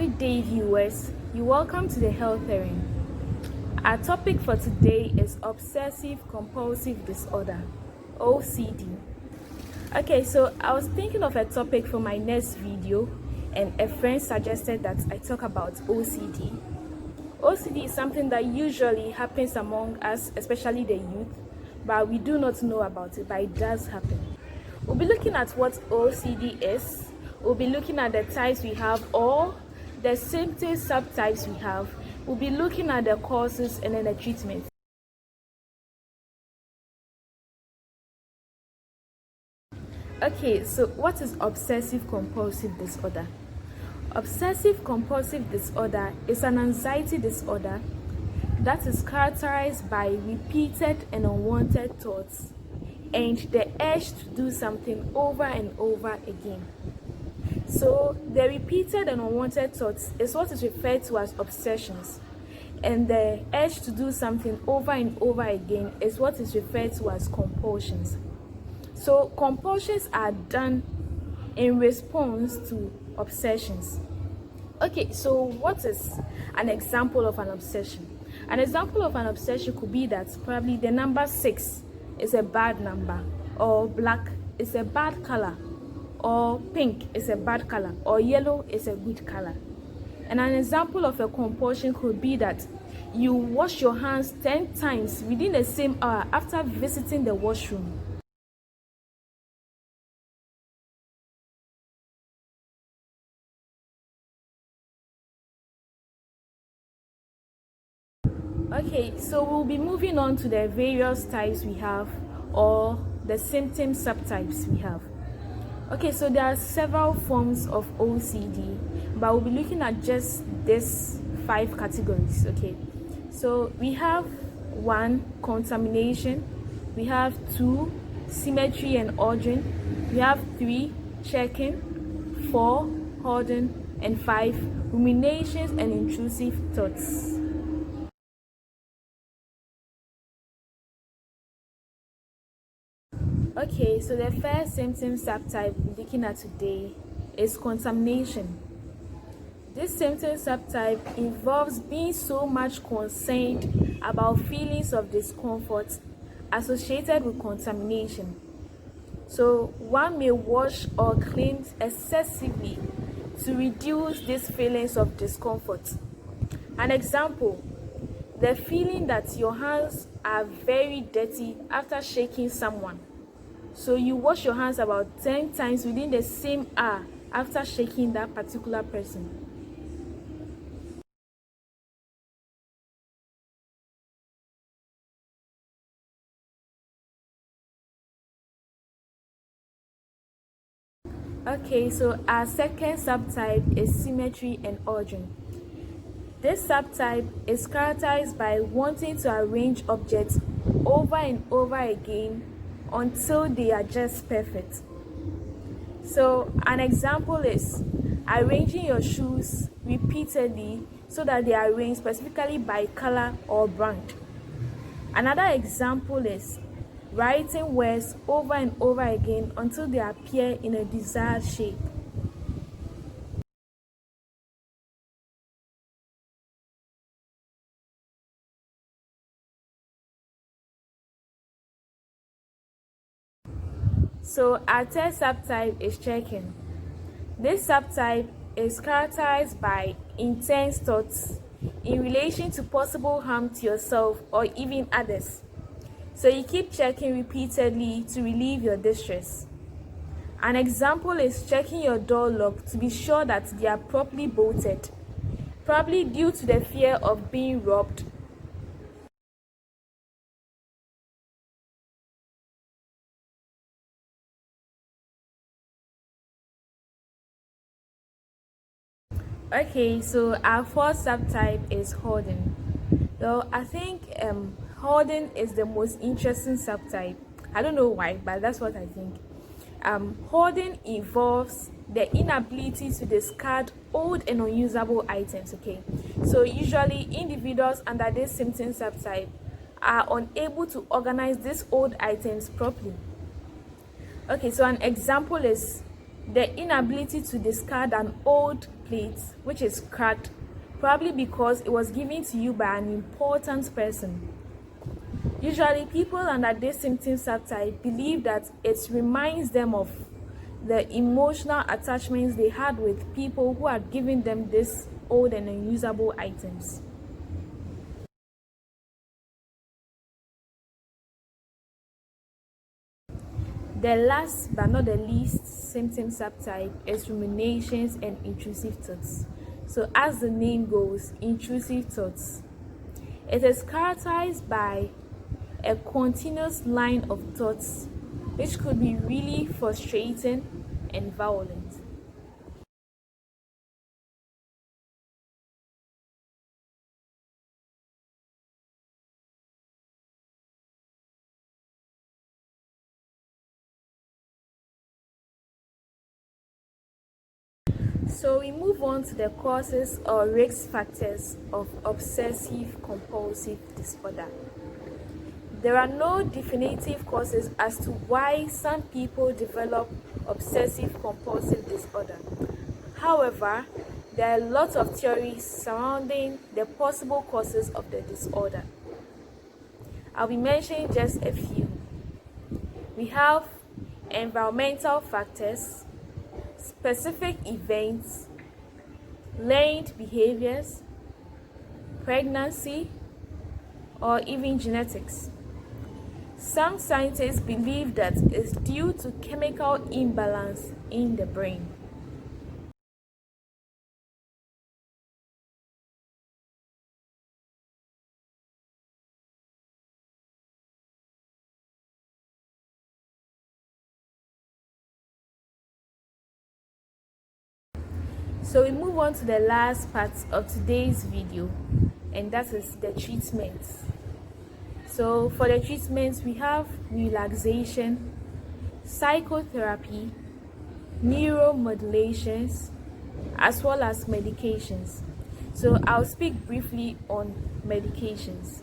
Good day, viewers. You're welcome to the Health Hearing. Our topic for today is obsessive-compulsive disorder, OCD. Okay, so I was thinking of a topic for my next video, and a friend suggested that I talk about OCD. OCD is something that usually happens among us, especially the youth, but we do not know about it, but it does happen. We'll be looking at what OCD is. We'll be looking at the types we have, or the symptom subtypes we have. We'll be looking at the causes and then the treatment. Okay, so what is obsessive-compulsive disorder? Obsessive-compulsive disorder is an anxiety disorder that is characterized by repeated and unwanted thoughts and the urge to do something over and over again. So the repeated and unwanted thoughts is what is referred to as obsessions, and the urge to do something over and over again is what is referred to as compulsions. So compulsions are done in response to obsessions. Okay, so what is an example of an obsession? An example of an obsession could be that probably the number 6 is a bad number, or black is a bad color, or pink is a bad color, or yellow is a good color. And an example of a compulsion could be that you wash your hands 10 times within the same hour after visiting the washroom. Okay, so we'll be moving on to the various types we have, or the symptom subtypes we have. Okay, so there are several forms of OCD, but we'll be looking at just these 5 categories. Okay, so we have 1, contamination. We have 2, symmetry and hoarding. We have 3, checking. 4, hoarding. And 5, ruminations and intrusive thoughts. Okay, so the first symptom subtype we're looking at today is contamination. This symptom subtype involves being so much concerned about feelings of discomfort associated with contamination. So one may wash or clean excessively to reduce these feelings of discomfort. An example, the feeling that your hands are very dirty after shaking someone. So you wash your hands about 10 times within the same hour after shaking that particular person. Okay, so our second subtype is symmetry and hoarding. This subtype is characterized by wanting to arrange objects over and over again until they are just perfect. So an example is arranging your shoes repeatedly so that they are arranged specifically by color or brand. Another example is writing words over and over again until they appear in a desired shape. So our third subtype is checking. This subtype is characterized by intense thoughts in relation to possible harm to yourself or even others. So you keep checking repeatedly to relieve your distress. An example is checking your door lock to be sure that they are properly bolted, probably due to the fear of being robbed. Okay, so our fourth subtype is hoarding. So I think hoarding is the most interesting subtype. I don't know why, but that's what I think. Hoarding involves the inability to discard old and unusable items. Okay, so usually individuals under this symptom subtype are unable to organize these old items properly. Okay, so an example is the inability to discard an old plate which is cracked, probably because it was given to you by an important person. Usually, people under this symptom subtype believe that it reminds them of the emotional attachments they had with people who had given them these old and unusable items. The last but not the least symptom subtype is ruminations and intrusive thoughts. So as the name goes, intrusive thoughts. It is characterized by a continuous line of thoughts which could be really frustrating and violent. So we move on to the causes or risk factors of obsessive-compulsive disorder. There are no definitive causes as to why some people develop obsessive-compulsive disorder. However, there are lots of theories surrounding the possible causes of the disorder. I'll be mentioning just a few. We have environmental factors, specific events, learned behaviors, pregnancy, or even genetics. Some scientists believe that it's due to chemical imbalance in the brain. So we move on to the last part of today's video, and that is the treatments. So for the treatments, we have relaxation, psychotherapy, neuromodulations, as well as medications. So I'll speak briefly on medications.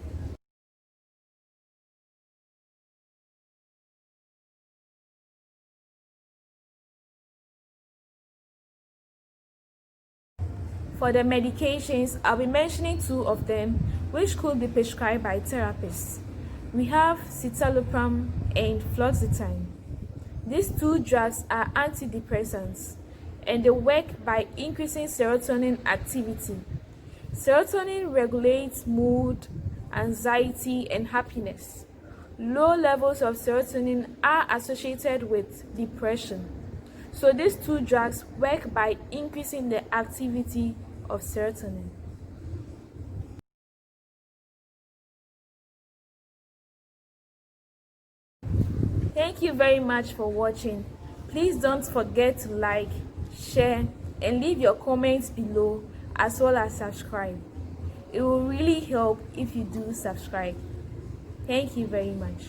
For the medications, I'll be mentioning two of them, which could be prescribed by therapists. We have Citalopram and Fluoxetine. These two drugs are antidepressants, and they work by increasing serotonin activity. Serotonin regulates mood, anxiety, and happiness. Low levels of serotonin are associated with depression. So these two drugs work by increasing the activity of serotonin. Thank you very much for watching. Please don't forget to like, share, and leave your comments below, as well as subscribe. It will really help if you do subscribe. Thank you very much.